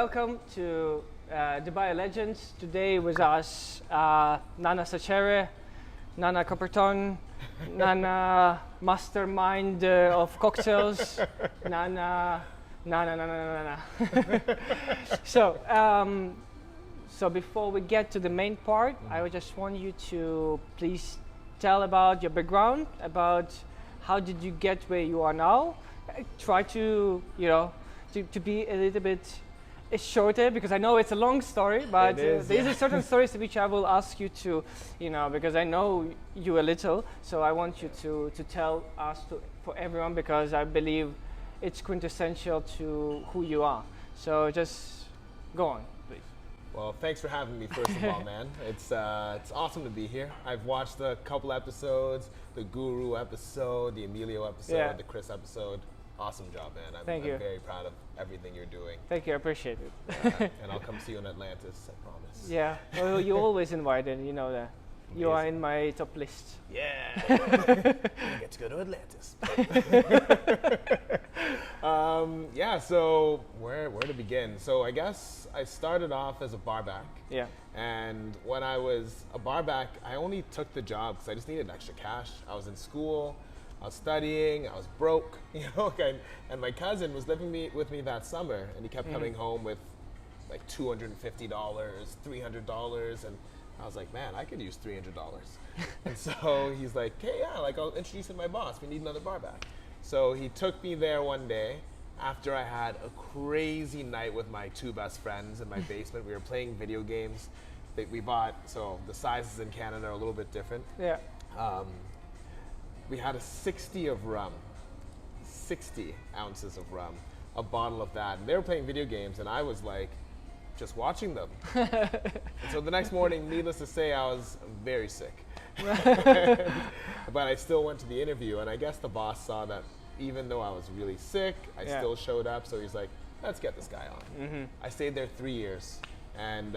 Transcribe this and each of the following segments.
welcome to Dubai Legends. Today with us, Nana Sachere, Nana Copperton, Nana Mastermind of Cocktails, Nana. So before we get to the main part, I would just want you to please tell about your background, about how did you get where you are now. Try to, to be a little bit shorter, because I know it's a long story, but these are certain stories which I will ask you to, because I know you a little, so I want you to tell us for everyone, because I believe it's quintessential to who you are. So just go on, please. Well, thanks for having me, first of all, man. It's awesome to be here. I've watched a couple episodes, the Guru episode, the Emilio episode, the Chris episode. Awesome job, man. I'm very proud of everything you're doing. Thank you, I appreciate it. And I'll come see you in Atlantis, I promise. Yeah, well, you're always invited, you know that. You are in my top list. Yeah, I get to go to Atlantis. Yeah, so where to begin? So I guess I started off as a barback. Yeah. And when I was a barback, I only took the job because I just needed extra cash. I was in school, I was studying, I was broke, and my cousin was living with me that summer, and he kept coming home with like $250, $300, and I was like, man, I could use $300. And so he's like, hey, yeah, I'll introduce you to my boss. We need another barback. So he took me there one day after I had a crazy night with my two best friends in my basement. We were playing video games that we bought, so the sizes in Canada are a little bit different. Yeah. We had a 60 of rum, 60 ounces of rum, a bottle of that. And they were playing video games, and I was like, just watching them. So the next morning, needless to say, I was very sick. But I still went to the interview, and I guess the boss saw that even though I was really sick, I still showed up. So he's like, let's get this guy on. I stayed there 3 years, and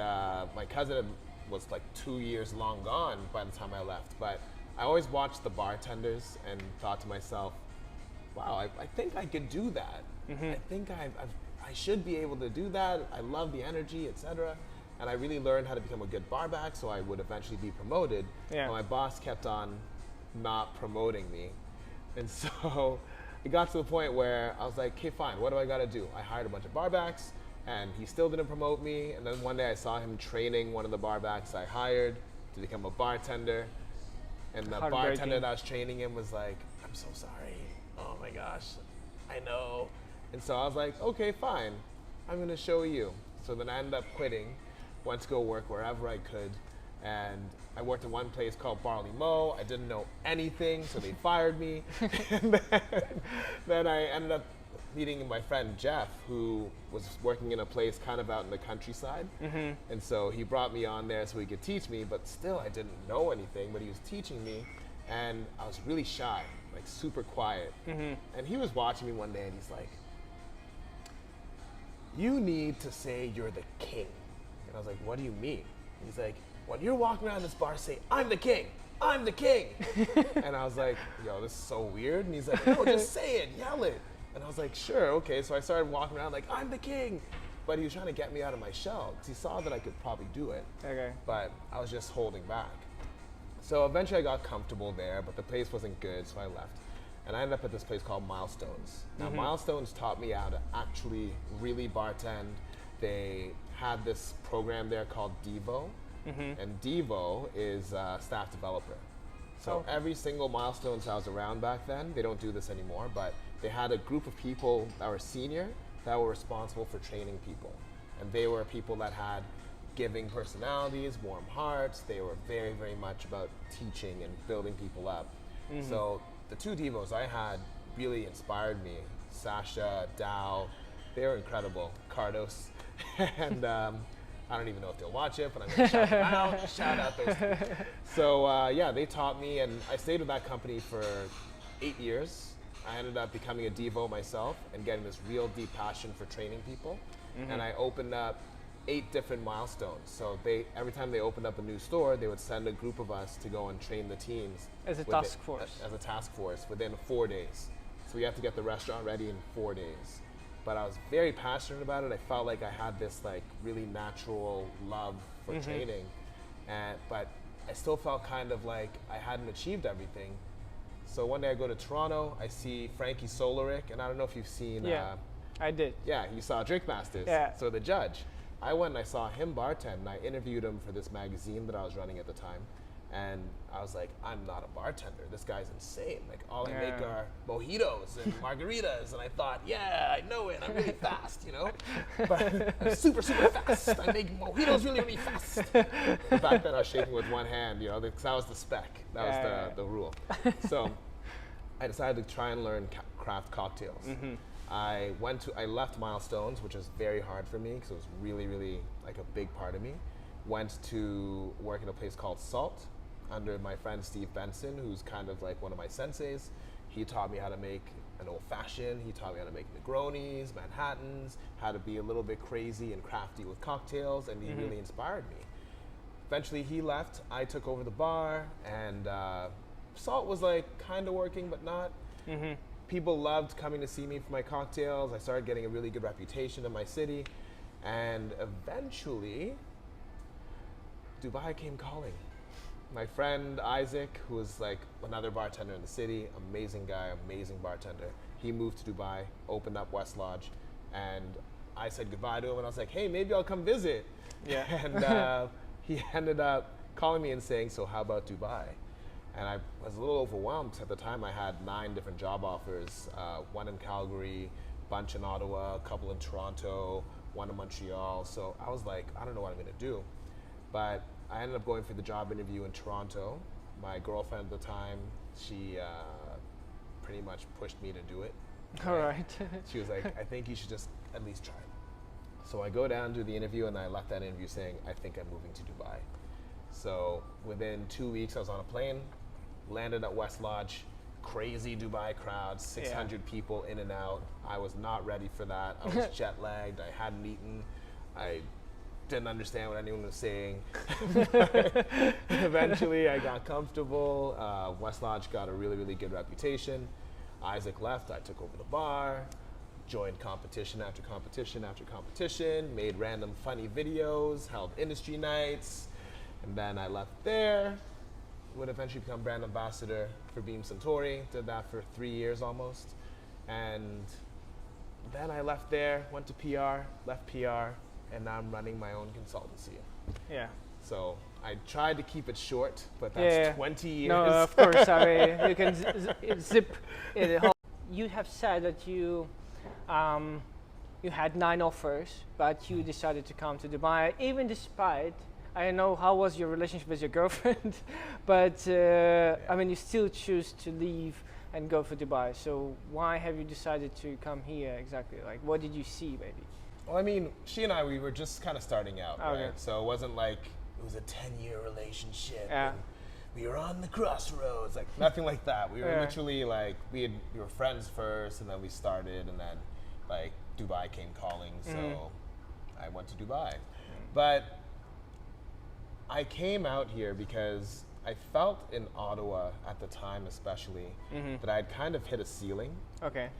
my cousin was like 2 years long gone by the time I left. But I always watched the bartenders and thought to myself, wow, I think I could do that. I think I should be able to do that. I love the energy, etc. And I really learned how to become a good barback, so I would eventually be promoted. Yeah. But my boss kept on not promoting me. And so it got to the point where I was like, okay, fine, what do I gotta do? I hired a bunch of barbacks, and he still didn't promote me. And then one day I saw him training one of the barbacks I hired to become a bartender. And the bartender that was training him was like, I'm so sorry. Oh my gosh, I know. And so I was like, okay, fine, I'm gonna show you. So then I ended up quitting, went to go work wherever I could. And I worked at one place called Barley Mo. I didn't know anything, so they fired me. And then I ended up meeting my friend Jeff, who was working in a place kind of out in the countryside. And so he brought me on there so he could teach me, but still I didn't know anything, but he was teaching me. And I was really shy, like super quiet. And he was watching me one day, and he's like, you need to say you're the king. And I was like, what do you mean? He's like, when you're walking around this bar, say, I'm the king, I'm the king. And I was like, yo, this is so weird. And he's like, no, just say it, yell it. And I was like, sure, okay. So I started walking around like, I'm the king. But he was trying to get me out of my shell, because he saw that I could probably do it. Okay. But I was just holding back. So eventually I got comfortable there, but the place wasn't good, so I left. And I ended up at this place called Milestones. Now, Milestones taught me how to actually really bartend. They had this program there called Devo, and Devo is a staff developer. So every single Milestones I was around back then, they don't do this anymore, but they had a group of people that were senior that were responsible for training people. And they were people that had giving personalities, warm hearts. They were very, very much about teaching and building people up. So the two Devos I had really inspired me. Sasha, Dow, they were incredible. Cardos. And I don't even know if they'll watch it, but I'm gonna shout them out. Shout out those two. So yeah, they taught me, and I stayed with that company for 8 years. I ended up becoming a Devo myself and getting this real deep passion for training people. And I opened up 8 different milestones. So every time they opened up a new store, they would send a group of us to go and train the teams. As a task force. As a task force within 4 days. So we have to get the restaurant ready in 4 days. but I was very passionate about it. I felt like I had this like really natural love for training, but I still felt kind of like I hadn't achieved everything. So one day I go to Toronto, I see Frankie Solaric, and I don't know if you've seen. Yeah, I did. Yeah, you saw Drink Masters. Yeah. So the judge, I went and I saw him bartend, and I interviewed him for this magazine that I was running at the time. And I was like, I'm not a bartender. This guy's insane. Like, all I make are mojitos and margaritas. And I thought, yeah, I know it. I'm really fast, you know? But I'm super, super fast. I make mojitos really, really fast. Back then, I was shaking with one hand, you know, because that was the spec. That was the rule. So I decided to try and learn craft cocktails. I left Milestones, which was very hard for me because it was really, really like a big part of me. Went to work in a place called Salt under my friend Steve Benson, who's kind of like one of my senseis. He taught me how to make an old fashioned. He taught me how to make Negronis, Manhattans, how to be a little bit crazy and crafty with cocktails, and he really inspired me. Eventually he left, I took over the bar, and Salt was like kind of working, but not. People loved coming to see me for my cocktails. I started getting a really good reputation in my city, and eventually Dubai came calling. My friend Isaac, who was like another bartender in the city, amazing guy, amazing bartender. He moved to Dubai, opened up West Lodge, and I said goodbye to him, and I was like, hey, maybe I'll come visit. Yeah. And he ended up calling me and saying, so how about Dubai? And I was a little overwhelmed. At the time, I had 9 different job offers, one in Calgary, a bunch in Ottawa, a couple in Toronto, one in Montreal. So I was like, I don't know what I'm gonna do. But I ended up going for the job interview in Toronto. My girlfriend at the time, she pretty much pushed me to do it. All right. She was like, I think you should just at least try it. So I go down to the interview, and I left that interview saying, I think I'm moving to Dubai. So within 2 weeks, I was on a plane, landed at West Lodge, crazy Dubai crowd, 600 people in and out. I was not ready for that. I was jet lagged. I hadn't eaten. I didn't understand what anyone was saying. Eventually, I got comfortable. West Lodge got a really, really good reputation. Isaac left. I took over the bar, joined competition after competition after competition, made random funny videos, held industry nights, and then I left there. Would eventually become brand ambassador for Beam Suntory. Did that for 3 years almost. And then I left there, went to PR, left PR, and now I'm running my own consultancy. Yeah. So I tried to keep it short, but that's 20 years. No, of course. I mean, you can zip it. You have said that you had 9 offers, but you decided to come to Dubai, even despite. I don't know how was your relationship with your girlfriend, but I mean, you still choose to leave and go for Dubai. So why have you decided to come here exactly? Like, what did you see, maybe? Well, I mean, she and I, we were just kind of starting out, Okay. right? So it wasn't like it was a 10-year relationship. Yeah. And we were on the crossroads, like nothing like that. We were literally like, we were friends first, and then we started, and then like Dubai came calling, so I went to Dubai. But I came out here because I felt in Ottawa at the time, especially, that I had kind of hit a ceiling. Okay.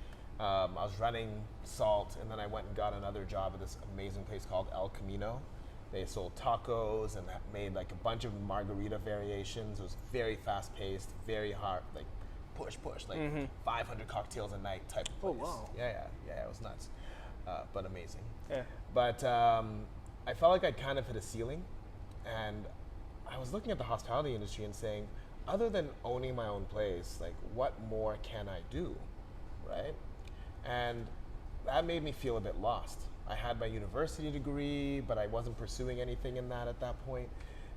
I was running Salt, and then I went and got another job at this amazing place called El Camino. They sold tacos and made like a bunch of margarita variations. It was very fast paced, very hard, like push, like 500 cocktails a night type of place. Oh, wow. Yeah, it was nuts, but amazing. Yeah. But I felt like I'd kind of hit a ceiling, and I was looking at the hospitality industry and saying, other than owning my own place, like what more can I do, right? And that made me feel a bit lost. I had my university degree, but I wasn't pursuing anything in that at that point.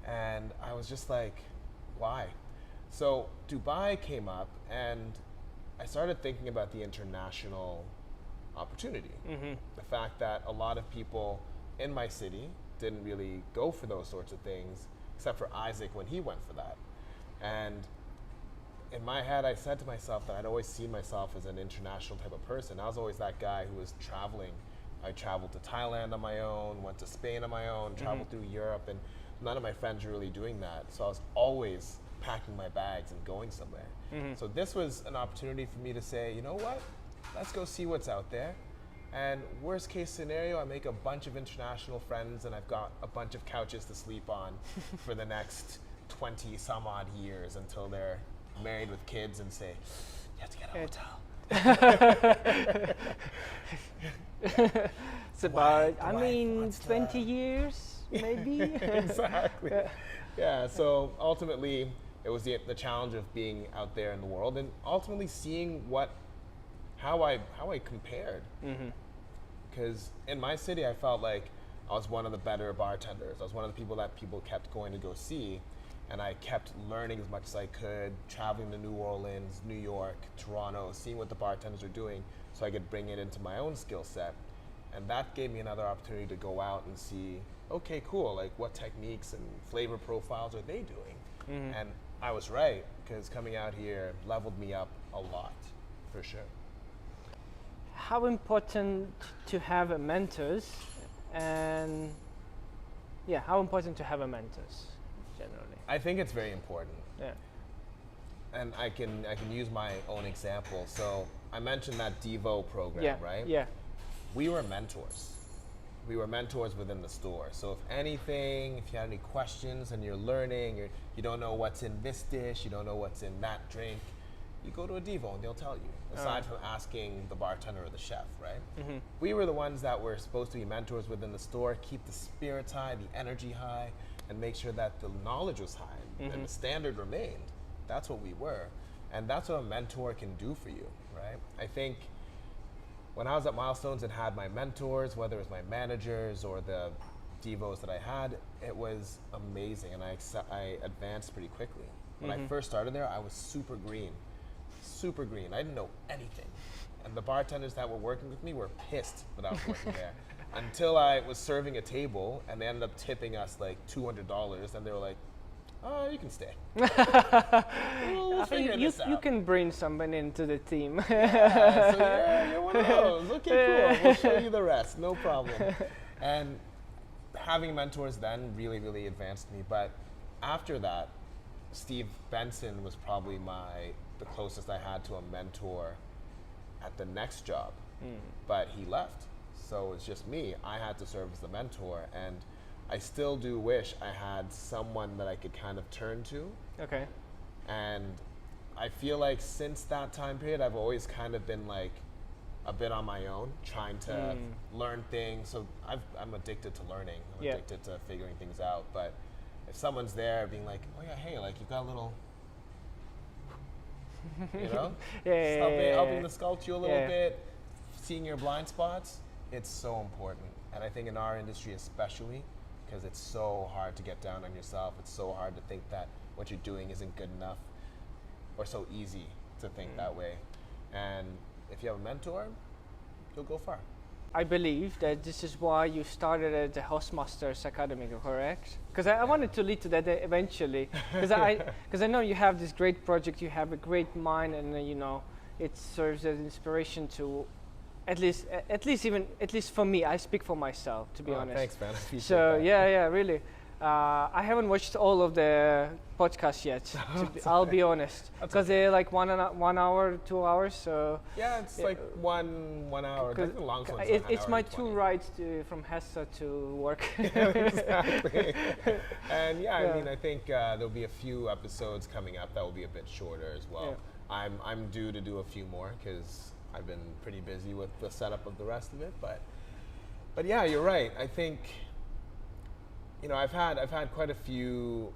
And I was just like, why? So Dubai came up, and I started thinking about the international opportunity. The fact that a lot of people in my city didn't really go for those sorts of things, except for Isaac when he went for that. And in my head, I said to myself that I'd always seen myself as an international type of person. I was always that guy who was traveling. I traveled to Thailand on my own, went to Spain on my own, traveled through Europe, and none of my friends were really doing that. So I was always packing my bags and going somewhere. So this was an opportunity for me to say, you know what? Let's go see what's out there. And worst case scenario, I make a bunch of international friends and I've got a bunch of couches to sleep on for the next 20 some odd years until they're married with kids and say, you have to get a hotel. It's about, I mean, 20 years, maybe? Exactly. Yeah, so ultimately, it was the challenge of being out there in the world and ultimately seeing how I compared. Because in my city, I felt like I was one of the better bartenders. I was one of the people that people kept going to go see. And I kept learning as much as I could, traveling to New Orleans, New York, Toronto, seeing what the bartenders are doing so I could bring it into my own skill set. And that gave me another opportunity to go out and see, okay, cool, like what techniques and flavor profiles are they doing? And I was right, because coming out here leveled me up a lot, for sure. How important to have a mentors, and yeah, how important to have a mentors generally? I think it's very important. Yeah. And I can use my own example. So I mentioned that Devo program, Yeah. right? Yeah. We were mentors. We were mentors within the store. So if anything, if you have any questions and you're learning, or you don't know what's in this dish, you don't know what's in that drink, you go to a Devo and they'll tell you, aside from asking the bartender or the chef, right? We were the ones that were supposed to be mentors within the store, keep the spirits high, the energy high, and make sure that the knowledge was high and the standard remained. That's what we were. And that's what a mentor can do for you, right? I think when I was at Milestones and had my mentors, whether it was my managers or the Devos that I had, it was amazing, and I advanced pretty quickly. When I first started there, I was super green. I didn't know anything. And the bartenders that were working with me were pissed that I was working there. Until I was serving a table and they ended up tipping us like $200, and they were like, oh, you can stay. We'll figure this out. You can bring somebody into the team. Yeah, so you're one of those. Okay, cool. We'll show you the rest. No problem. And having mentors then really, really advanced me. But after that, Steve Benson was probably the closest I had to a mentor at the next job. But he left. So it's just me. I had to serve as the mentor. And I still do wish I had someone that I could kind of turn to. Okay. And I feel like since that time period, I've always kind of been like a bit on my own, trying to learn things. So I'm addicted to learning. I'm addicted to figuring things out. But if someone's there being like, oh yeah, hey, like you've got a little, you know? Helping to sculpt you a little bit, seeing your blind spots, it's so important. And I think in our industry especially, because it's so hard to get down on yourself. It's so hard to think that what you're doing isn't good enough, or so easy to think that way. And if you have a mentor, you'll go far. I believe that this is why you started at the Hostmasters Academy, correct? Because I wanted to lead to that eventually. Because I know you have this great project, you have a great mind, and you know it serves as inspiration to. At least for me, I speak for myself, to be honest. Thanks, man. I appreciate so that. yeah, really. I haven't watched all of the podcasts yet. I'll be honest, because they're like 1 hour, 2 hours. So yeah, it's like one hour. The longest one's it's my 2 rides from Hessa to work. Exactly. And I mean, I think there'll be a few episodes coming up that will be a bit shorter as well. Yeah. I'm due to do a few more because I've been pretty busy with the setup of the rest of it, but yeah, you're right. I think, you know, I've had quite a few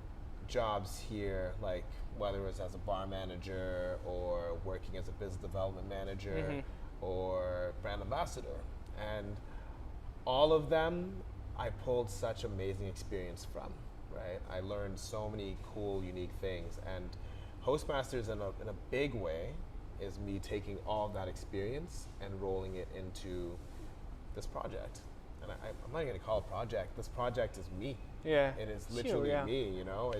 jobs here, like whether it was as a bar manager or working as a business development manager or brand ambassador, and all of them I pulled such amazing experience from, right? I learned so many cool, unique things, and Hostmasters in a big way is me taking all of that experience and rolling it into this project. And I'm not even gonna call it a project. This project is me. Yeah. It is literally me, you know?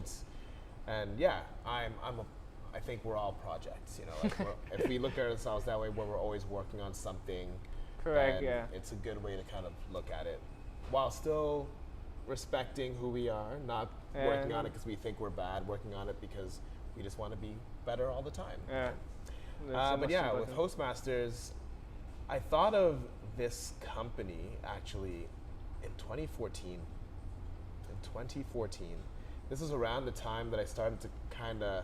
I think we're all projects, you know? Like if we look at ourselves that way, where we're always working on something, correct, it's a good way to kind of look at it, while still respecting who we are, not working on it because we think we're bad, working on it because we just want to be better all the time. Yeah. But yeah, with Hostmasters, I thought of this company actually in 2014. In 2014, this was around the time that I started to kind of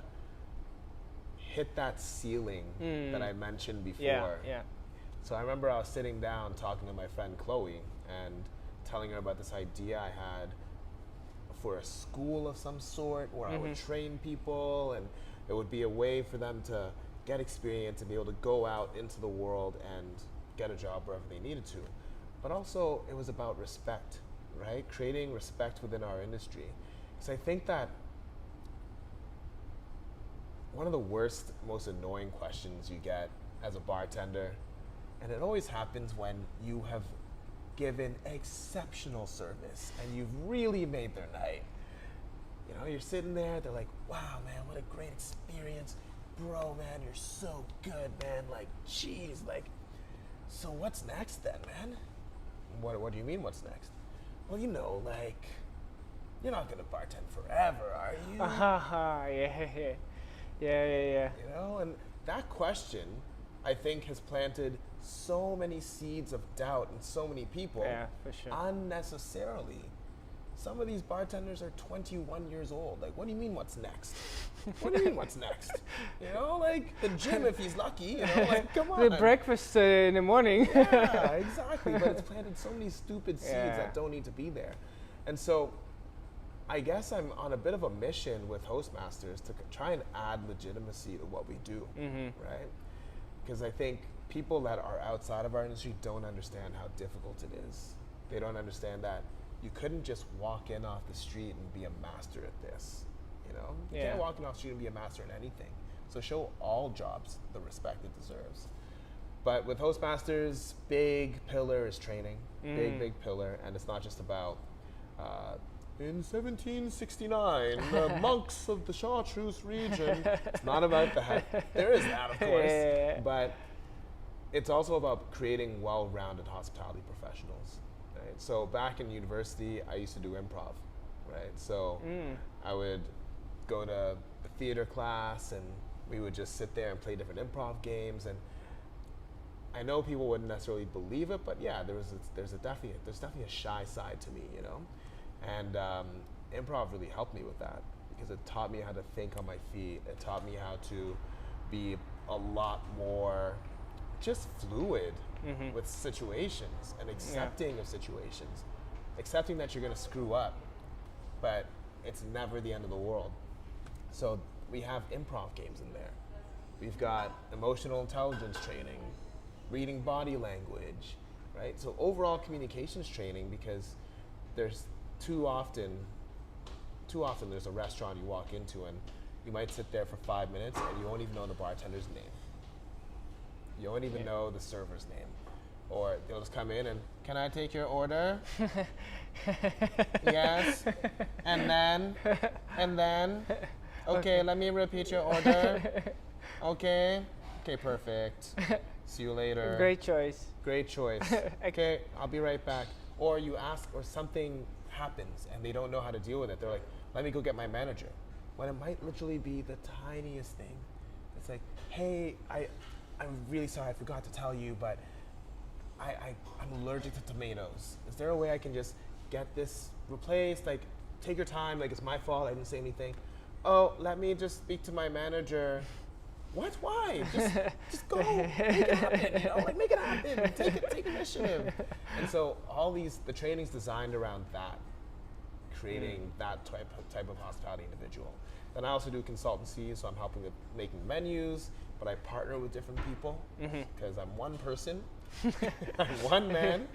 hit that ceiling that I mentioned before. Yeah. So I remember I was sitting down talking to my friend Chloe and telling her about this idea I had for a school of some sort where I would train people, and it would be a way for them to get experience and be able to go out into the world and get a job wherever they needed to. But also it was about respect, right? Creating respect within our industry. Because I think that one of the worst, most annoying questions you get as a bartender, and it always happens when you have given exceptional service and you've really made their night. You know, you're sitting there, they're like, wow, man, what a great experience. Bro, man, you're so good, man. Like, geez, like, so what's next then, man? What do you mean, what's next? Well, you know, like, you're not gonna bartend forever, are you? Yeah. You know, and that question, I think, has planted so many seeds of doubt in so many people. Yeah, for sure. Unnecessarily. Some of these bartenders are 21 years old. Like, what do you mean, what's next? What do you mean, what's next? You know, like, the gym if he's lucky, you know, like, come on. The breakfast in the morning. Yeah, exactly. But it's planted so many stupid seeds that don't need to be there. And so, I guess I'm on a bit of a mission with Hostmasters to try and add legitimacy to what we do, right? Because I think people that are outside of our industry don't understand how difficult it is. They don't understand that you couldn't just walk in off the street and be a master at this, you know? You can't walk in off the street and be a master in anything. So show all jobs the respect it deserves. But with Hostmasters, big pillar is training, big pillar, and it's not just about, in 1769, the monks of the Chartreuse region. It's not about that. There is that, of course, but it's also about creating well-rounded hospitality professionals. Right? So back in university, I used to do improv, right? So I would go to the theater class, and we would just sit there and play different improv games. And I know people wouldn't necessarily believe it, but yeah, there's definitely a shy side to me, you know. And improv really helped me with that because it taught me how to think on my feet. It taught me how to be a lot more just fluid with situations and accepting of situations. Accepting that you're going to screw up, but it's never the end of the world. So we have improv games in there. We've got emotional intelligence training, reading body language, right? So overall communications training, because there's too often there's a restaurant you walk into and you might sit there for 5 minutes and you won't even know the bartender's name. You won't even know the server's name. Or they'll just come in and, can I take your order? Yes. And then, okay, let me repeat your order. Okay, perfect. See you later. Great choice. Okay, I'll be right back. Or you ask, or something happens and they don't know how to deal with it. They're like, let me go get my manager. When it might literally be the tiniest thing. It's like, hey, I'm really sorry, I forgot to tell you, but I'm allergic to tomatoes. Is there a way I can just get this replaced? Like, take your time, like it's my fault, I didn't say anything. Oh, let me just speak to my manager. What? Why? Just go. Make it happen. You know, like make it happen. Take initiative. And so the training's designed around that, creating that type of hospitality individual. Then I also do consultancy, so I'm helping with making menus, but I partner with different people because I'm one person, I'm one man.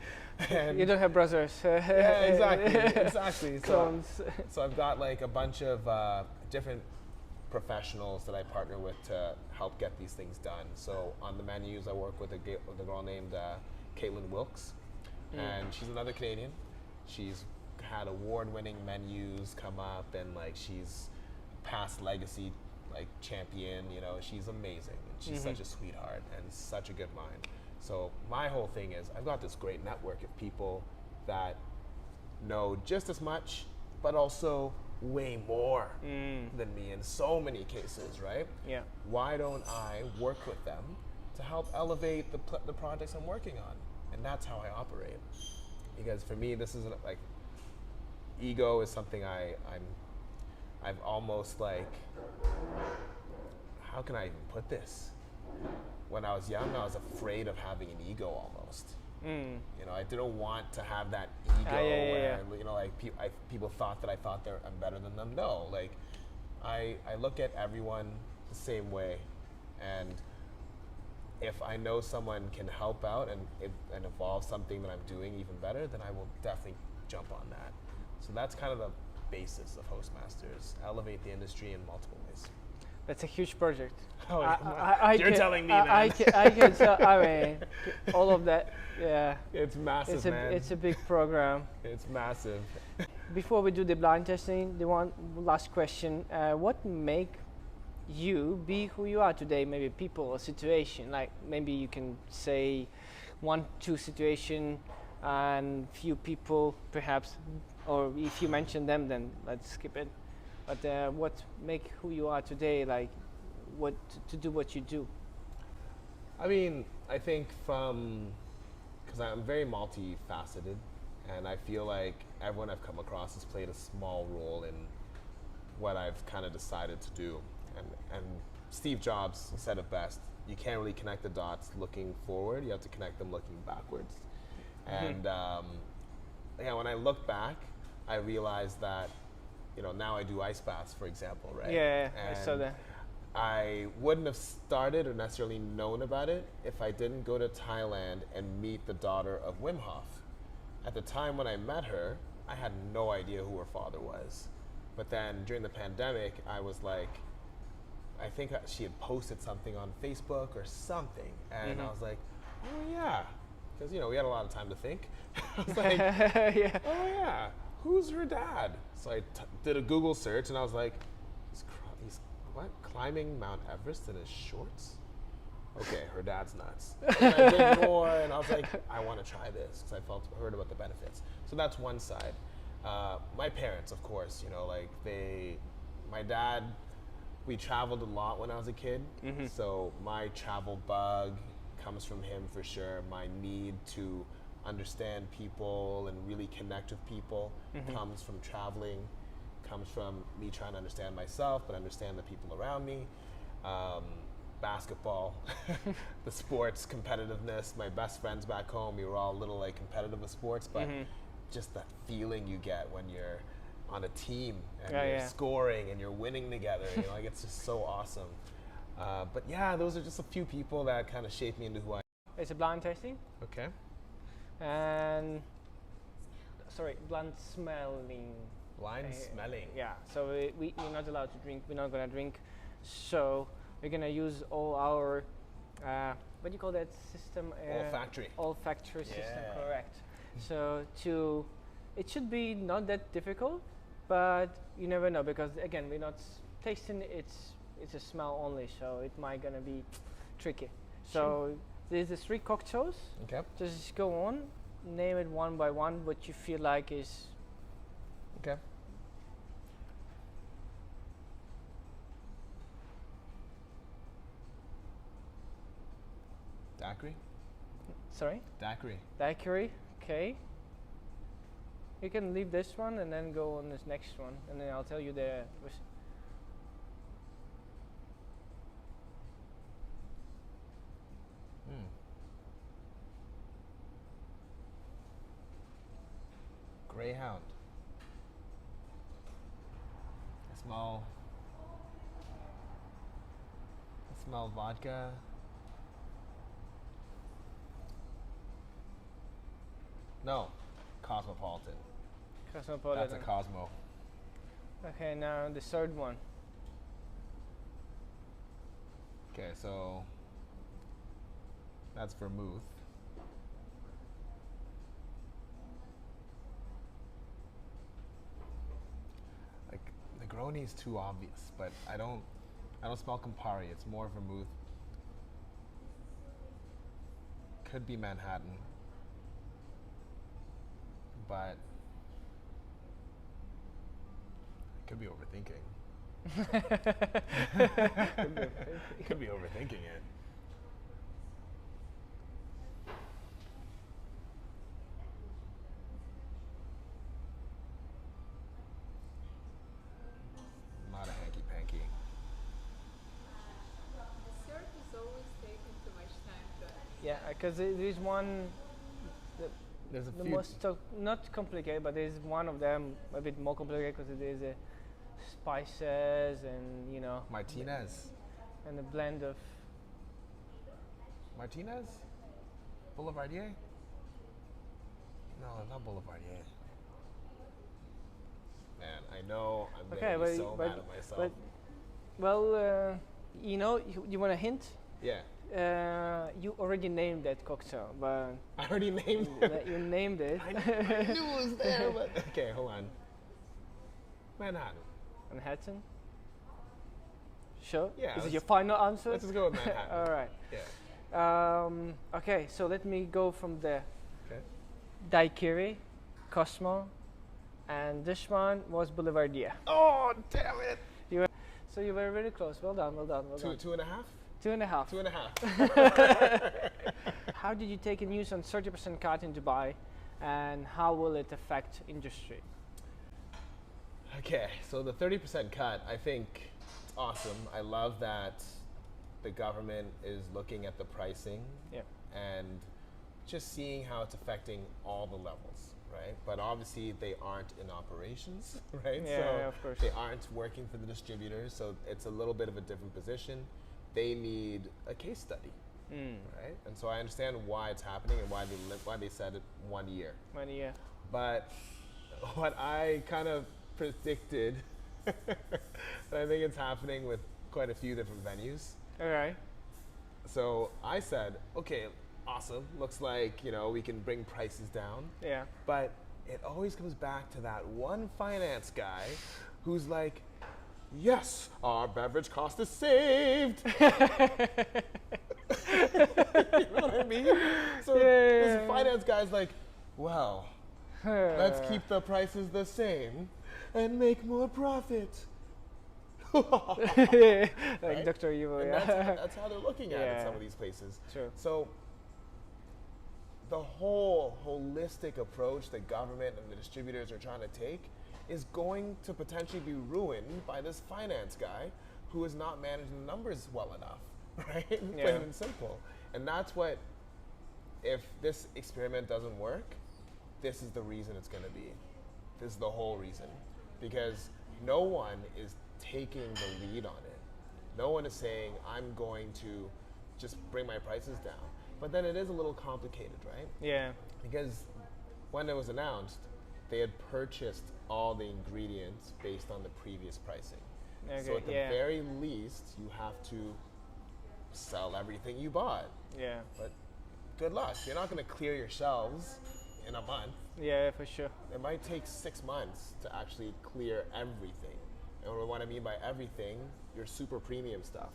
And you don't have brothers. Yeah, exactly. Clones. So I've got like a bunch of different professionals that I partner with to help get these things done. So on the menus, I work with a girl named Caitlin Wilkes, and she's another Canadian. She's had award-winning menus come up, and like she's past legacy like champion. You know, she's amazing, and she's such a sweetheart and such a good mind. So my whole thing is I've got this great network of people that know just as much, but also way more than me in so many cases, right? Yeah. Why don't I work with them to help elevate the projects I'm working on, and that's how I operate. Because for me, this isn't like ego is something I've almost like, how can I even put this? When I was young, I was afraid of having an ego almost. You know, I didn't want to have that ego where, you know, like people thought that I thought I'm better than them. No, like I look at everyone the same way, and if I know someone can help out and evolve something that I'm doing even better, then I will definitely jump on that. So that's kind of the basis of Hostmasters, elevate the industry in multiple ways. That's a huge project. Oh, you're telling me, man. I can tell. I mean, all of that. Yeah. It's massive, man. It's a big program. It's massive. Before we do the blind testing, the one last question: what make you be who you are today? Maybe people or situation. Like maybe you can say 1-2 situation and few people, perhaps, or if you mention them, then let's skip it. But what make who you are today, like what to do what you do? I mean, I think because I'm very multifaceted, and I feel like everyone I've come across has played a small role in what I've kind of decided to do. And Steve Jobs said it best, you can't really connect the dots looking forward, you have to connect them looking backwards. And yeah, when I look back, I realized that, you know, now I do ice baths, for example, right? Yeah, and I saw that. I wouldn't have started or necessarily known about it if I didn't go to Thailand and meet the daughter of Wim Hof. At the time when I met her, I had no idea who her father was. But then during the pandemic, I was like, I think she had posted something on Facebook or something, and I was like, oh yeah, because, you know, we had a lot of time to think. I was like, Yeah. oh yeah, who's her dad? So I did a Google search, and I was like, he's what, climbing Mount Everest in his shorts? Okay, her dad's nuts. And I did more, and I was like, I want to try this because I heard about the benefits. So that's one side. My parents, of course, you know, like my dad, we traveled a lot when I was a kid. So my travel bug comes from him for sure. My need to understand people and really connect with people comes from traveling, comes from me trying to understand myself, but understand the people around me. Basketball, the sports, competitiveness. My best friends back home, we were all a little like competitive with sports, but just that feeling you get when you're on a team and you're scoring and you're winning together, you know, like it's just so awesome. But yeah, those are just a few people that kind of shaped me into who I am. It's a blind tasting. Okay. And sorry, blind smelling. Blind smelling. Yeah, so we're not allowed to drink. We're not gonna drink. So we're gonna use all our what do you call that system? Olfactory system. Correct. So it should be not that difficult, but you never know because again we're not tasting. It's a smell only, so it might gonna be tricky. So there's the 3 cocktails. Okay. Just go on, name it one by one. What you feel like is. Okay. Daiquiri. Sorry. Daiquiri. Daiquiri. Okay. You can leave this one and then go on this next one, and then I'll tell you the. Greyhound. I smell vodka. No, Cosmopolitan. Cosmopolitan. That's a Cosmo. Okay, now the third one. Okay, so that's vermouth. Like Negroni is too obvious, but I don't smell Campari. It's more vermouth. Could be Manhattan, but I could be overthinking. Could be overthinking it. because there is one, There's a the few. most not complicated, but there's one of them a bit more complicated because there's spices and Martinez. and a blend of. Martinez? Boulevardier? No, not Boulevardier. Man, I know I'm Okay, gonna be so mad at myself. but well, you want a hint? Yeah, You already named that cocktail, but I already named it. you named it. I knew it was there, but okay, hold on. Manhattan. Manhattan. Sure. Yeah, Is it let's- your final answer? Let's just go with Manhattan. All right. Yeah. Okay, so let me go from there. Okay. Daiquiri, Cosmo, and this one was Boulevardier. Oh, damn it! So you were really close. Well done, well done, well done. 2.5? 2.5. 2.5. How did you take a news on 30% cut in Dubai, and how will it affect industry? Okay, so the 30% cut, I think it's awesome. I love that the government is looking at the pricing Yeah. and just seeing how it's affecting all the levels, right? But obviously they aren't in operations, right? Yeah, so of course. they aren't working for the distributors, so it's a little bit of a different position. They need a case study, right? And so I understand why it's happening and why they said it 1 year. Money, yeah. But what I kind of predicted, and I think it's happening with quite a few different venues. All right. So I said, okay, awesome. Looks like, we can bring prices down. Yeah. But it always comes back to that one finance guy who's like, yes, our beverage cost is saved. You know what I mean? So this finance guy's like, well, let's keep the prices the same and make more profit. Like Right? Dr. Evil, And yeah. that's how they're looking at it Yeah. some of these places. True. So the whole holistic approach that government and the distributors are trying to take is going to potentially be ruined by this finance guy who is not managing the numbers well enough, right? Yeah. Plain and simple. And that's what, if this experiment doesn't work, this is the reason it's going to be. This is the whole reason. Because no one is taking the lead on it. No one is saying, I'm going to just bring my prices down. But then it is a little complicated, right? Yeah. Because when it was announced, they had purchased all the ingredients based on the previous pricing. Okay, So at the yeah. very least, you have to sell everything you bought. Yeah. But good luck. You're not going to clear your shelves in a month. Yeah, for sure. It might take 6 months to actually clear everything. And what I mean by everything, your super premium stuff.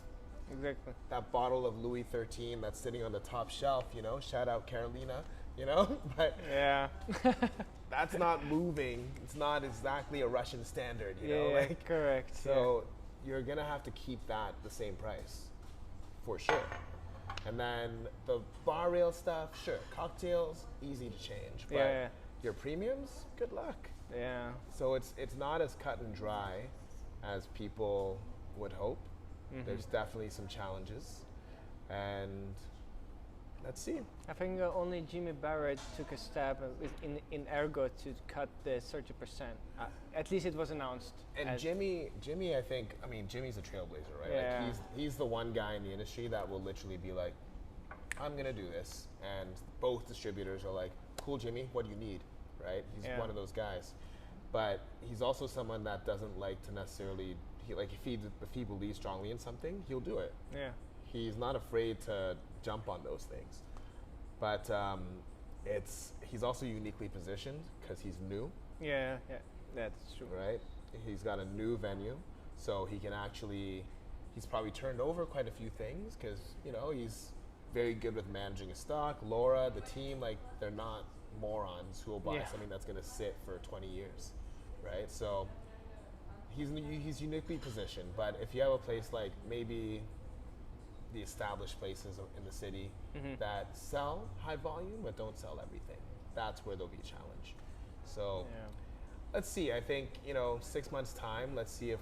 Exactly. That bottle of Louis XIII that's sitting on the top shelf, shout out Carolina, but Yeah. that's not moving. It's not exactly a Russian standard, Yeah, correct. So you're gonna have to keep that the same price, for sure. And then the bar rail stuff, sure, cocktails, easy to change. But Yeah. your premiums, good luck. Yeah. So it's not as cut and dry as people would hope. There's definitely some challenges, and let's see. I think only Jimmy Barrett took a step in Ergo to cut the 30%. At least it was announced. And as- Jimmy, Jimmy's a trailblazer, right? Yeah. Like he's the one guy in the industry that will literally be like, I'm gonna do this, and both distributors are like, cool, Jimmy, what do you need, right? He's Yeah. one of those guys, but he's also someone that doesn't like to necessarily. If he believes strongly in something, he'll do it. Yeah. He's not afraid to jump on those things, but he's also uniquely positioned because he's new, Yeah. Yeah. That's true. right? He's got a new venue, so he can actually. He's probably turned over quite a few things because he's very good with managing his stock. Laura, the team, they're not morons who will buy Yeah. something that's going to sit for 20 years, right? So. He's uniquely positioned, but if you have a place like maybe the established places in the city that sell high volume but don't sell everything, that's where there'll be a challenge. So Yeah. let's see. I think 6 months time. Let's see if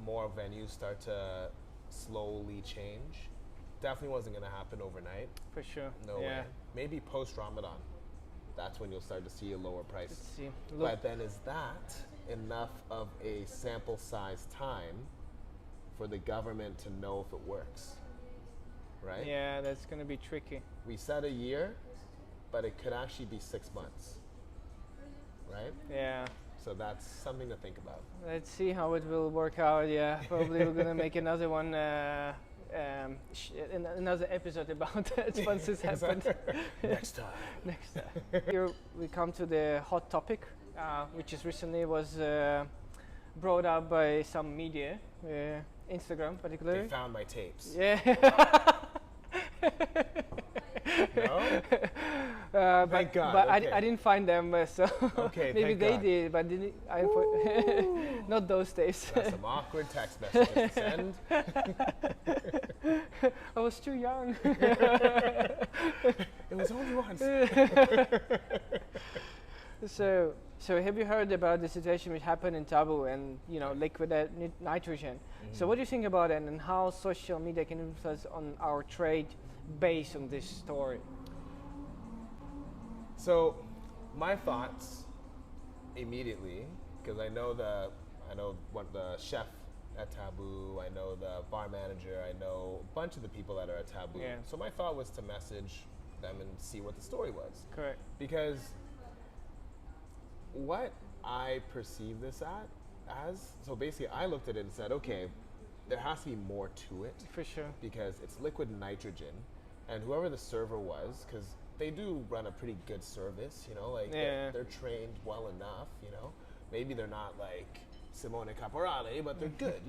more venues start to slowly change definitely wasn't going to happen overnight. For sure. No yeah. way. Maybe post Ramadan. That's when you'll start to see a lower price. Let's see. But then is that enough of a sample size time for the government to know if it works? Right? Yeah, that's going to be tricky. We said a year, but it could actually be 6 months. Right? Yeah. So that's something to think about. Let's see how it will work out. Yeah, probably we're gonna make another one, another episode about that once it's happened. Next time. Next time. Here we come to the hot topic, which is recently was brought up by some media, Instagram particularly. They found my tapes. Yeah. No? But, God, but okay. I didn't find them, so Okay, maybe thank they God. did, but didn't I? Not those days. That's some awkward text messages to send. I was too young. It was only once. So have you heard about the situation which happened in Tabu and liquid nitrogen? So what do you think about it, and how social media can influence on our trade based on this story? So, my thoughts immediately, because I know what the chef at Taboo, I know the bar manager, I know a bunch of the people that are at Taboo. Yeah. So my thought was to message them and see what the story was. Correct. Because what I perceive this as, so basically I looked at it and said, okay, there has to be more to it. For sure. Because it's liquid nitrogen, and whoever the server was, because they do run a pretty good service, they're trained well enough, maybe they're not like Simone Caporale, but they're good,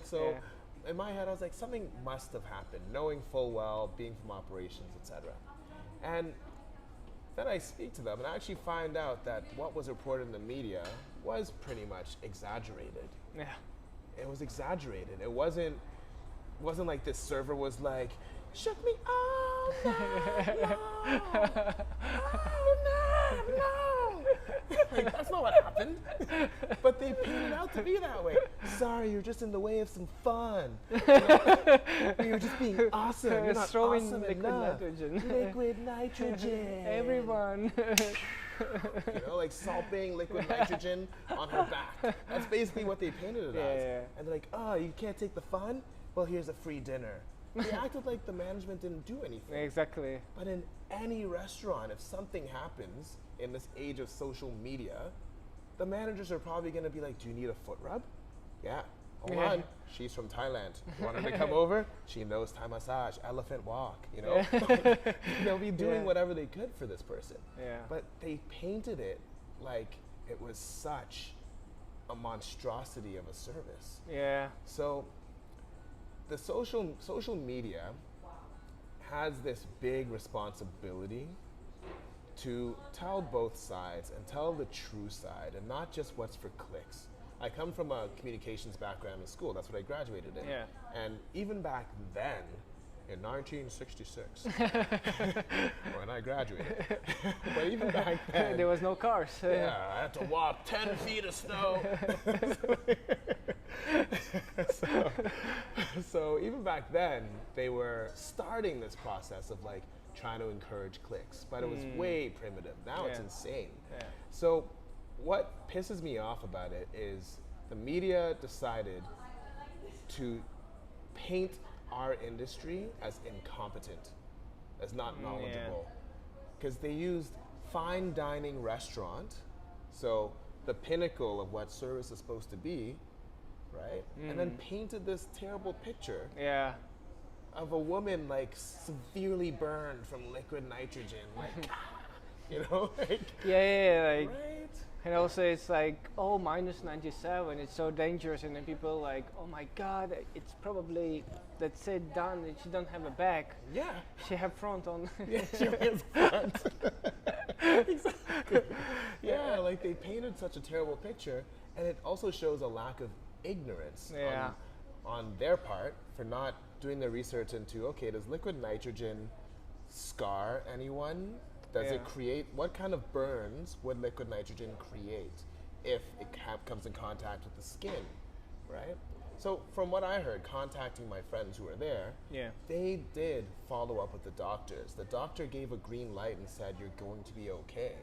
so Yeah. in my head I was like, something must have happened, knowing full well, being from operations, etc. And then I speak to them and I actually find out that what was reported in the media was pretty much exaggerated. Yeah. It was exaggerated. It wasn't like this server was like, shook me all night long. Oh no. Like, that's not what happened. But they painted it out to be that way. Sorry, you're just in the way of some fun. You're just being awesome. You're not throwing awesome liquid enough. nitrogen. Liquid nitrogen. Everyone. Like salting liquid nitrogen on her back. That's basically what they painted it as. Yeah. And they're like, oh, you can't take the fun? Well, here's a free dinner. They acted like the management didn't do anything. Exactly. But in any restaurant, if something happens in this age of social media, the managers are probably going to be like, do you need a foot rub? Yeah. Hold on. She's from Thailand. You want her to come over? She knows Thai massage, elephant walk, They'll be doing whatever they could for this person. Yeah. But they painted it like it was such a monstrosity of a service. Yeah. So the social media has this big responsibility to tell both sides and tell the true side and not just what's for clicks. I come from a communications background in school. That's what I graduated in. Yeah. And even back then, in 1966, when I graduated, but even back then, There was no cars. yeah, I had to walk 10 feet of snow. So even back then, they were starting this process of like trying to encourage clicks, but it was way primitive. Now it's insane. Yeah. So what pisses me off about it is the media decided to paint our industry as incompetent, as not knowledgeable. Because they used fine dining restaurant, so the pinnacle of what service is supposed to be, right? And then painted this terrible picture Yeah. of a woman like severely burned from liquid nitrogen, like, like, Like, right? and also it's like, oh, minus 97, it's so dangerous, and then people like, oh my God, it's probably, let's say, done, and she don't have a back. Yeah. She have front on. Yeah, she has front. Exactly. Yeah, like they painted such a terrible picture, and it also shows a lack of ignorance on their part for not doing their research into, okay, does liquid nitrogen scar anyone? Does it create, what kind of burns would liquid nitrogen create if it comes in contact with the skin, right? So from what I heard, contacting my friends who were there, Yeah. they did follow up with the doctors. The doctor gave a green light and said you're going to be okay.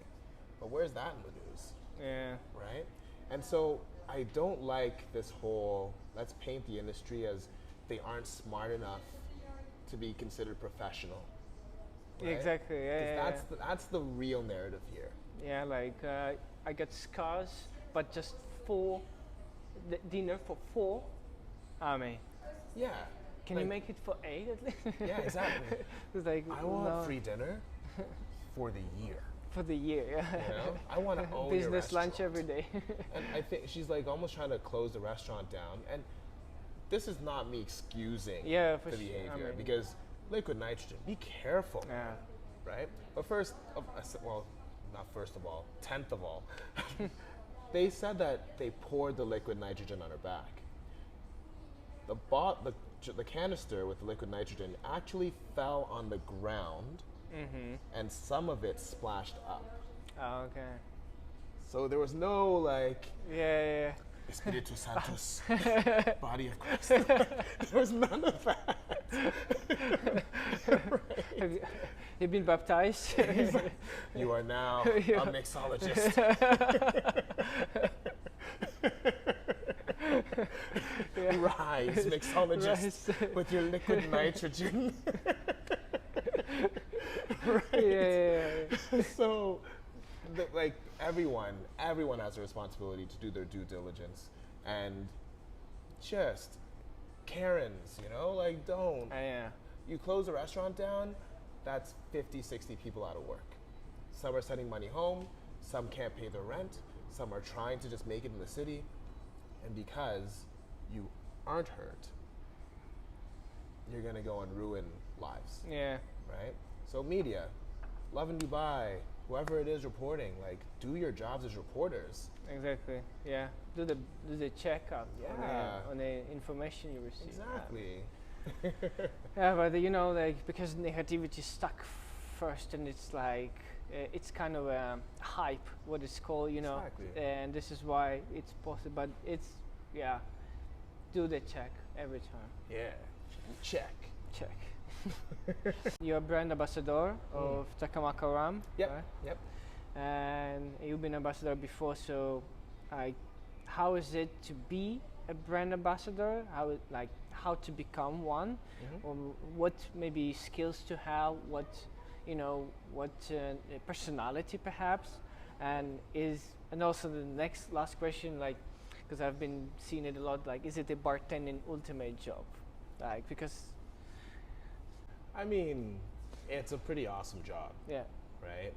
But where's that in the news? Yeah. Right? And so I don't like this whole let's paint the industry as they aren't smart enough to be considered professional. Right? Exactly. Yeah. 'Cause that's the real narrative here. Yeah, like I got scars, but just four dinner for four. I mean, Yeah. can you make it for 8 at least? Yeah, exactly. It's like I want no, free dinner for the year. for the year. Yeah. You know? I want to own your Business lunch restaurant. every day. And I think she's like almost trying to close the restaurant down. And this is not me excusing Yeah, for the sure. behavior I mean- because liquid nitrogen, be careful, Yeah. right? But first, well, not first of all, 10th of all, they said that they poured the liquid nitrogen on her back. The canister with the liquid nitrogen actually fell on the ground, and some of it splashed up. Oh, okay. So there was no like Yeah. Espiritu Santos, body of Christ. There was none of that. You've been baptized. You are now Yeah. a mixologist. Rise, mixologist, Rise. with your liquid nitrogen. Yeah. So, like everyone has a responsibility to do their due diligence, and just Karens, like don't. Yeah. You close a restaurant down, that's 50, 60 people out of work. Some are sending money home, some can't pay their rent, some are trying to just make it in the city, and because you aren't hurt, you're gonna go and ruin lives, Yeah. right? So media, Love in Dubai, whoever it is reporting, like do your jobs as reporters. Exactly. Yeah. Do the checkup Yeah. on the information you receive. Exactly. Yeah, but like because negativity stuck first, and it's like it's kind of a hype, what it's called, Exactly. and this is why it's possible. But it's do the check every time. Yeah. Check. Check. You're a brand ambassador of Takamaka Ram. Yep. Right? Yep. And you've been ambassador before, so how is it to be a brand ambassador? How to become one, or what maybe skills to have, what personality perhaps, and also the last question, like, because I've been seeing it a lot, like, is it a bartending ultimate job? Like, because I mean, it's a pretty awesome job, yeah, right?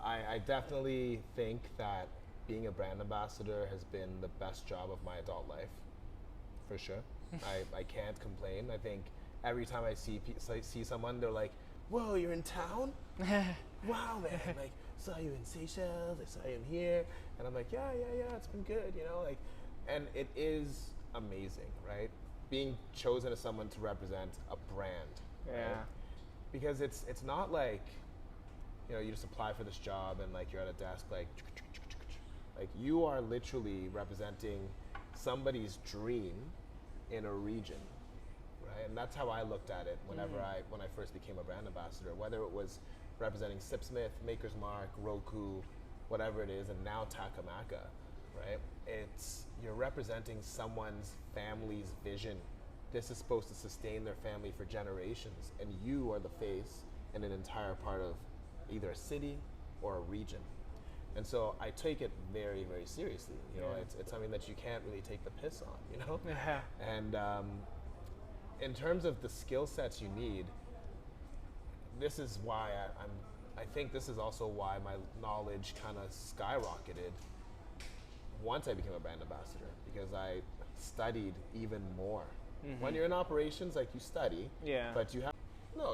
I definitely think that being a brand ambassador has been the best job of my adult life, for sure. I can't complain. I think every time I see someone, they're like, "Whoa, you're in town? Wow, man! Like, saw you in Seychelles. I saw you in here," and I'm like, "Yeah, it's been good, like." And it is amazing, right? Being chosen as someone to represent a brand, Yeah. right? Because it's not like, you just apply for this job and like you're at a desk like you are literally representing somebody's dream in a region, right? And that's how I looked at it when I first became a brand ambassador, whether it was representing Sipsmith, Maker's Mark, Roku, whatever it is, and now Takamaka, right? You're representing someone's family's vision. This is supposed to sustain their family for generations, and you are the face in an entire part of either a city or a region. And so I take it very, very seriously. It's something that you can't really take the piss on, Yeah. And in terms of the skill sets you need, this is why I think this is also why my knowledge kind of skyrocketed once I became a brand ambassador, because I studied even more. When you're in operations, like you study, Yeah. but you have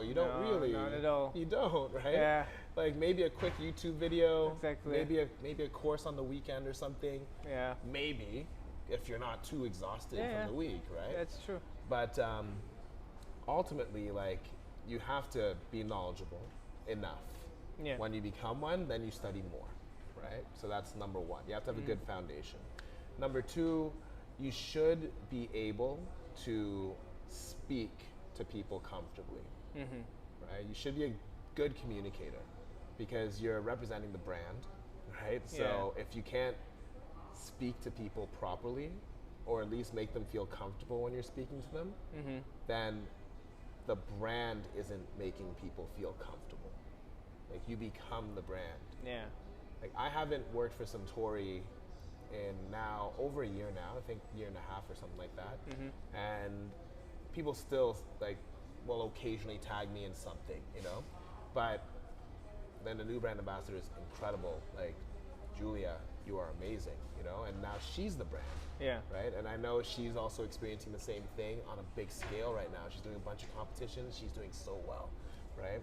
you don't No, really. not at all. You don't, right? Yeah. Like maybe a quick YouTube video, Exactly. maybe a course on the weekend or something. Yeah. Maybe if you're not too exhausted Yeah, from the week, right? That's true. But ultimately, like, you have to be knowledgeable enough. Yeah. When you become one, then you study more, right? So that's number one. You have to have a good foundation. Number two, you should be able to speak to people comfortably, right? You should be a good communicator because you're representing the brand, right? So if you can't speak to people properly, or at least make them feel comfortable when you're speaking to them, then the brand isn't making people feel comfortable. Like, you become the brand. Yeah. Like, I haven't worked for Suntory in now over a year now, I think year and a half or something like that. And people still like will occasionally tag me in something, you know? But then the new brand ambassador is incredible. Like, Julia, you are amazing, you know? And now she's the brand. Yeah. Right? And I know she's also experiencing the same thing on a big scale right now. She's doing a bunch of competitions. She's doing so well, right?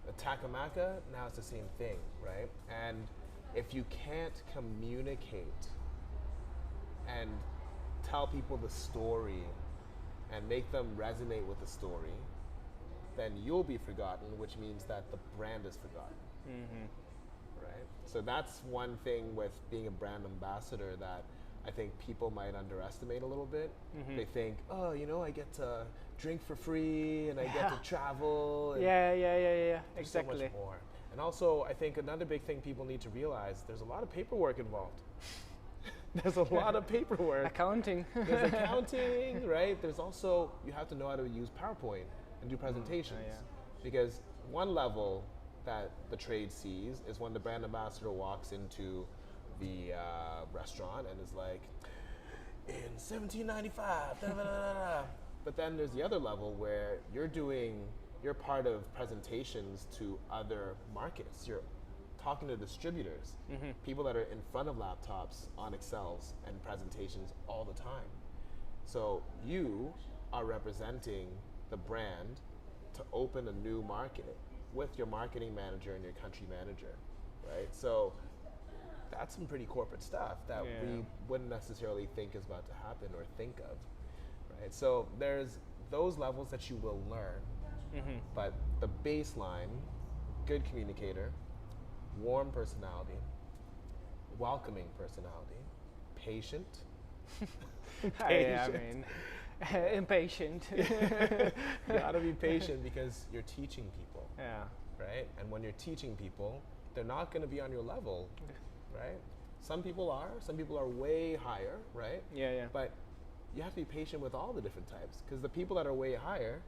The Takamaka, now it's the same thing, right? And if you can't communicate and tell people the story and make them resonate with the story, then you'll be forgotten, which means that the brand is forgotten. Right? So that's one thing with being a brand ambassador that I think people might underestimate a little bit. They think, oh, you know, I get to drink for free and I get to travel. And Yeah, there's exactly. so much more. And also, I think another big thing people need to realize, there's a lot of paperwork involved. There's a lot of paperwork. Accounting. There's accounting, right? There's also, you have to know how to use PowerPoint and do presentations. Because one level that the trade sees is when the brand ambassador walks into the restaurant and is like, in 1795, da, da, da, da, da. But then there's the other level where you're part of presentations to other markets. You're talking to distributors, people that are in front of laptops on Excels and presentations all the time. So you are representing the brand to open a new market with your marketing manager and your country manager, right? So that's some pretty corporate stuff that we wouldn't necessarily think is about to happen or think of, right? So there's those levels that you will learn, but the baseline, good communicator, warm personality, welcoming personality, patient. I mean, impatient. You gotta be patient because you're teaching people, right? And when you're teaching people, they're not gonna be on your level, right? Some people are way higher, right? But you have to be patient with all the different types, because the people that are way higher,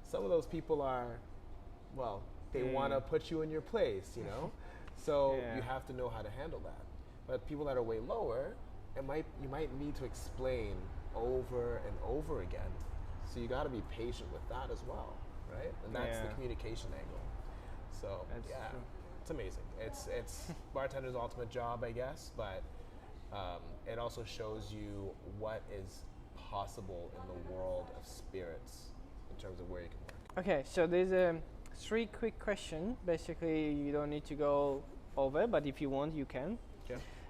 some of those people are, well, they want to put you in your place, you know? So you have to know how to handle that. But people that are way lower, you might need to explain over and over again. So you got to be patient with that as well, right? And that's the communication angle. So That's true. it's amazing. It's bartender's ultimate job, I guess, but it also shows you what is possible in the world of spirits in terms of where you can work. Okay, so there's 3 quick questions. Basically, you don't need to go over, but if you want, you can.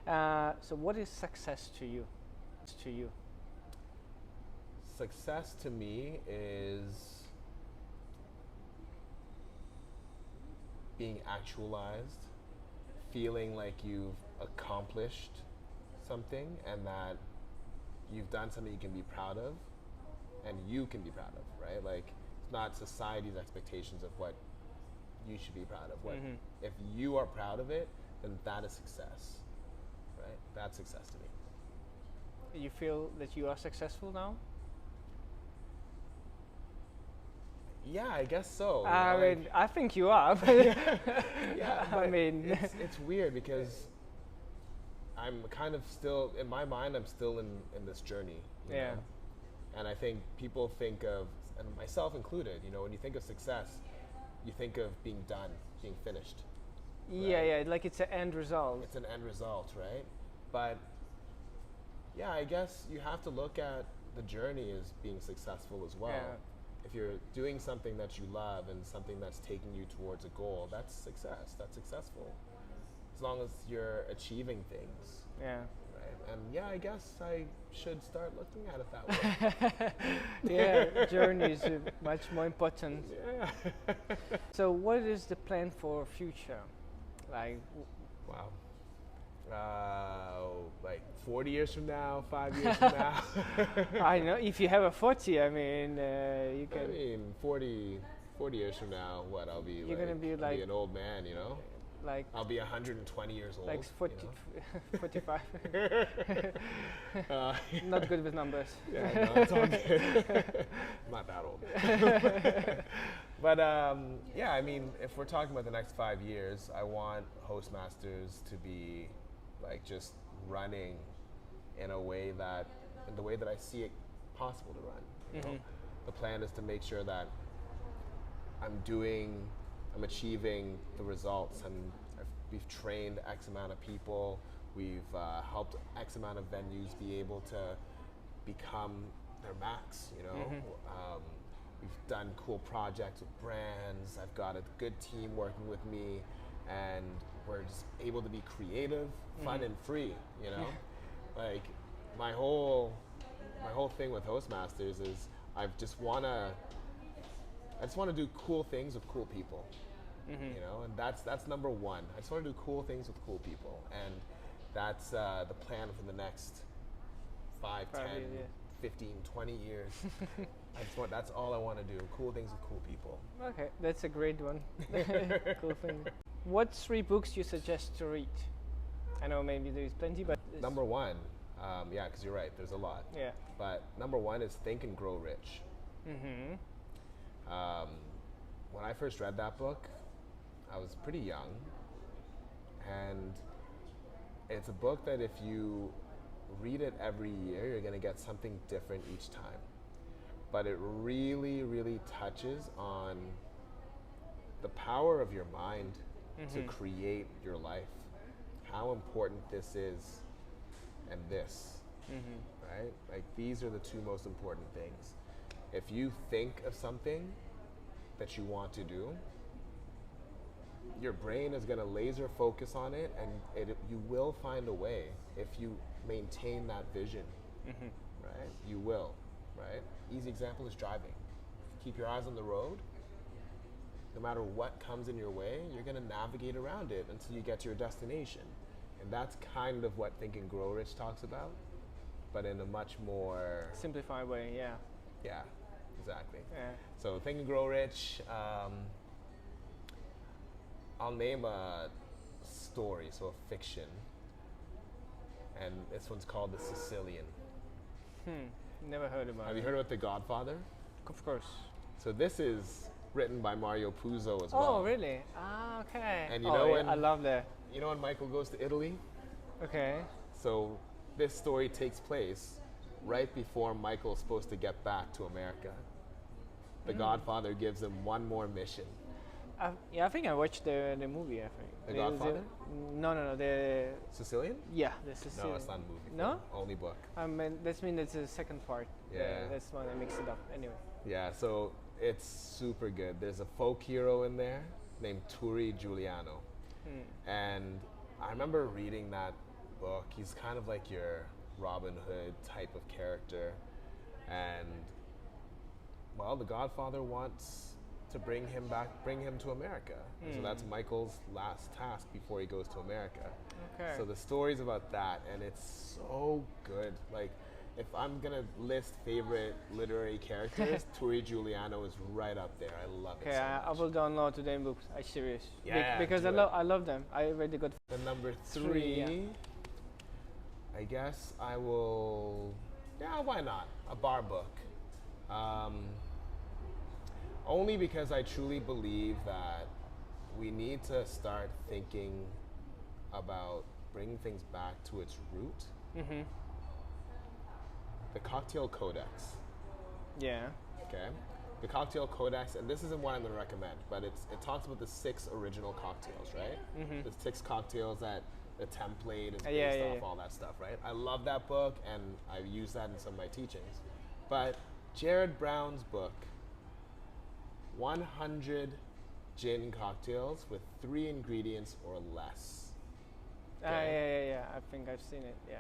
So what is success to you? Success to me is being actualized, feeling like you've accomplished something and that you've done something you can be proud of and you can be proud of, right? Like, it's not society's expectations of what you should be proud of. What if you are proud of it, then that is success, right? That's success to me. You feel that you are successful now? Yeah, I guess so. I mean, I think you are. Yeah, but I mean, it's weird because I'm kind of still, in my mind, I'm still in this journey. You know? And I think people think of, and myself included, you know, when you think of success, you think of being done, being finished. Yeah, like it's an end result. It's an end result, right? But yeah, I guess you have to look at the journey as being successful as well. Yeah. If you're doing something that you love and something that's taking you towards a goal, that's success. That's successful. As long as you're achieving things. Yeah. Right? And yeah, I guess I should start looking at it that way. Yeah, journey is much more important. Yeah. So what is the plan for future? Like, Wow. Like 40 years from now, 5 years from now. I know if you have a 40, I mean, you I can. mean, 40 years from now, what, I'll be You're like, gonna be I'll like an old man, you know? like I'll be 120 years old. like 40, you 45. know? Not good with numbers. Yeah, no, it's all good. I'm not that old. But yeah, I mean, if we're talking about the next 5 years, I want Hostmasters to be like just running in a way that, in the way that I see it possible to run. You know? The plan is to make sure that I'm achieving the results, and we've trained X amount of people. We've helped X amount of venues be able to become their max. You know, we've done cool projects with brands. I've got a good team working with me, and we're just able to be creative, fun, and free. You know, like my whole thing with Hostmasters is I just want to do cool things with cool people. You know, and that's number one. I just want to do cool things with cool people, and that's the plan for the next 5, 10, years, yeah. 15, 20 years. That's all I want to do. Cool things with cool people. Okay, that's a great one. Cool thing. What 3 books you suggest to read? I know maybe there's plenty, but Number one, yeah, because you're right. There's a lot. yeah. But number one is Think and Grow Rich. When I first read that book, I was pretty young, and it's a book that if you read it every year, you're going to get something different each time. But it really, really touches on the power of your mind to create your life, how important this is, and this, right? Like, these are the 2 most important things. If you think of something that you want to do, your brain is going to laser focus on it, and you will find a way if you maintain that vision, right? You will, right? Easy example is driving. Keep your eyes on the road. No matter what comes in your way, you're going to navigate around it until you get to your destination. And that's kind of what Think and Grow Rich talks about, but in a much more... Simplified way, yeah. Yeah, exactly. Yeah. So Think and Grow Rich, I'll name a story, so a fiction, and this one's called The Sicilian. Never heard about it. Have you heard about The Godfather? Of course. So this is written by Mario Puzo as well. Oh, really? Ah, okay. And you know when- I love that. You know when Michael goes to Italy? Okay. So this story takes place right before Michael's supposed to get back to America. The Godfather gives him one more mission. Yeah, I think I watched the movie. I think. The Godfather? No. The Sicilian? yeah, the Sicilian. No, it's not a movie. No? Only book. I mean, that's the second part. Yeah. That's when I mixed it up. Anyway. Yeah, so it's super good. There's a folk hero in there named Turi Giuliano. And I remember reading that book. He's kind of like your Robin Hood type of character. And, well, the Godfather wants to bring him to America. So that's Michael's last task before he goes to America. Okay. So the story's about that, and it's so good. Like, if I'm gonna list favorite literary characters, Turi Giuliano is right up there. I love it Okay, so I much. will download today books. I'm serious. Yeah, because do I love them. I read the good. The number Three, three, yeah. I guess I will. Yeah, why not? A bar book. Only because I truly believe that we need to start thinking about bringing things back to its root. The Cocktail Codex. Yeah. Okay. The Cocktail Codex, and this isn't what I'm going to recommend, but it talks about the 6 original cocktails, right? The 6 cocktails that the template is based off, all that stuff, right? I love that book, and I use that in some of my teachings. But Jared Brown's book, 100 gin cocktails with 3 ingredients or less. Yeah. I think I've seen it. Yeah.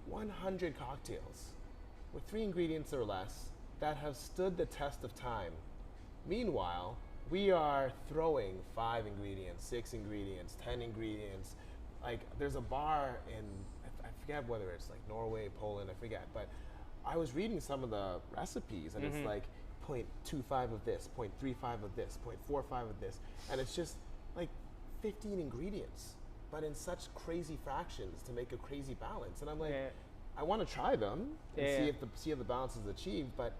100 cocktails with 3 ingredients or less that have stood the test of time. Meanwhile, we are throwing 5 ingredients, 6 ingredients, 10 ingredients. Like, there's a bar in, I forget whether it's like Norway, Poland, I forget, but I was reading some of the recipes, and it's like 0.25 of this, 0.35 of this, 0.45 of this, and it's just like 15 ingredients, but in such crazy fractions to make a crazy balance. And I'm like, I want to try them and see if the balance is achieved, but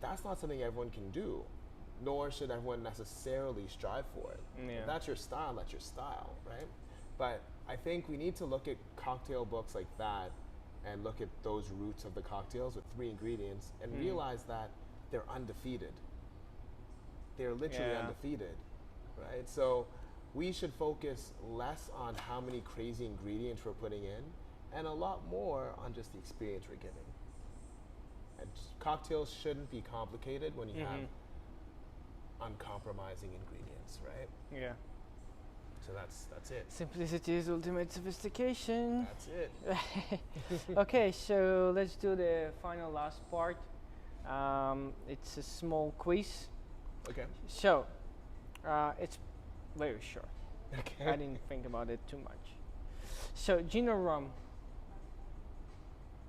that's not something everyone can do, nor should everyone necessarily strive for it. If that's your style, that's your style, right? But I think we need to look at cocktail books like that and look at those roots of the cocktails with 3 ingredients and realize that they're undefeated. They're literally undefeated, right? So we should focus less on how many crazy ingredients we're putting in and a lot more on just the experience we're giving. And cocktails shouldn't be complicated when you have uncompromising ingredients, right? Yeah. So that's it. Simplicity is ultimate sophistication. That's it. Okay, so let's do the final last part. It's a small quiz. Okay. So, it's very short. Okay. I didn't think about it too much. So, gin or rum?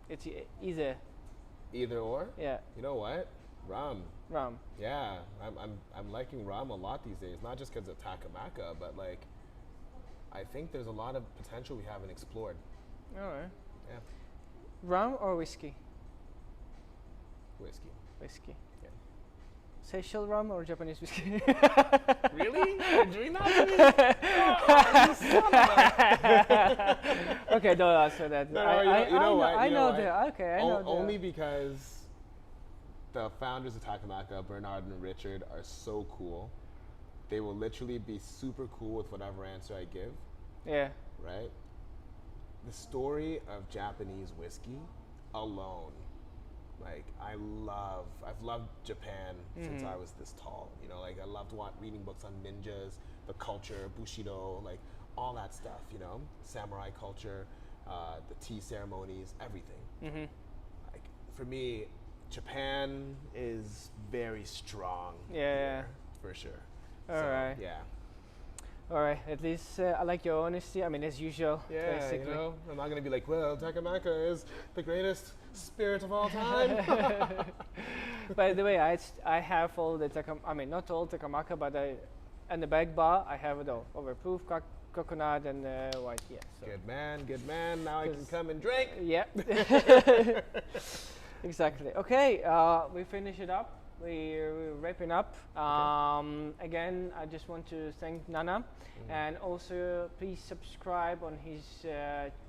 It's either. Either or? Yeah. You know what? Rum. Rum. Yeah, I'm liking rum a lot these days. Not just because of Takamaka, but like, I think there's a lot of potential we haven't explored. All right. Yeah. Rum or whiskey? Whiskey. Whiskey. Yeah. Seychelles rum or Japanese whiskey? Really? You're doing that to me? Okay, don't answer that. No, you know what? I know that. Okay, I know Only because the founders of Takamaka, Bernard and Richard, are so cool. They will literally be super cool with whatever answer I give. Yeah. Right? The story of Japanese whiskey alone, like I've loved Japan since I was this tall. You know, like I loved reading books on ninjas, the culture, Bushido, like all that stuff, you know, samurai culture, the tea ceremonies, everything. Like for me, Japan is very strong. Yeah. For sure. All right. Yeah. All right. At least I like your honesty. I mean, as usual. Yeah, basically. you know, I'm not gonna be like, well, Takamaka is the greatest spirit of all time. By the way, I have all the not all Takamaka, but and the back bar I have it all. Overproof, coconut, and white. Yeah. So. Good man. Now I can come and drink. Yeah. Exactly. Okay, we finish it up. We're wrapping up. Again, I just want to thank Nana, and also please subscribe on his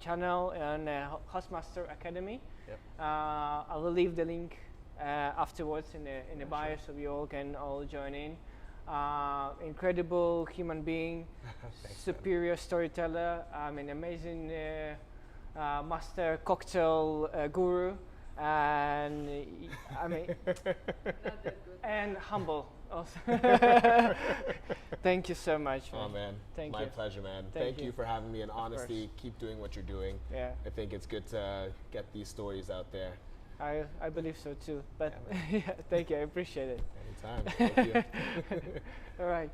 channel and Hostmaster Academy. Yep. I will leave the link afterwards in the bio, so we all can join in. Incredible human being, Thanks, superior storyteller. An amazing master cocktail guru. And I mean, and humble also. Thank you so much, man. Oh man, Thank my you. pleasure, man. Thank Thank you you for having me, and Of honestly, course. keep doing what you're doing. Yeah, I think it's good to get these stories out there. I believe so too. But yeah, thank you. I appreciate it. Anytime. Thank you. All right.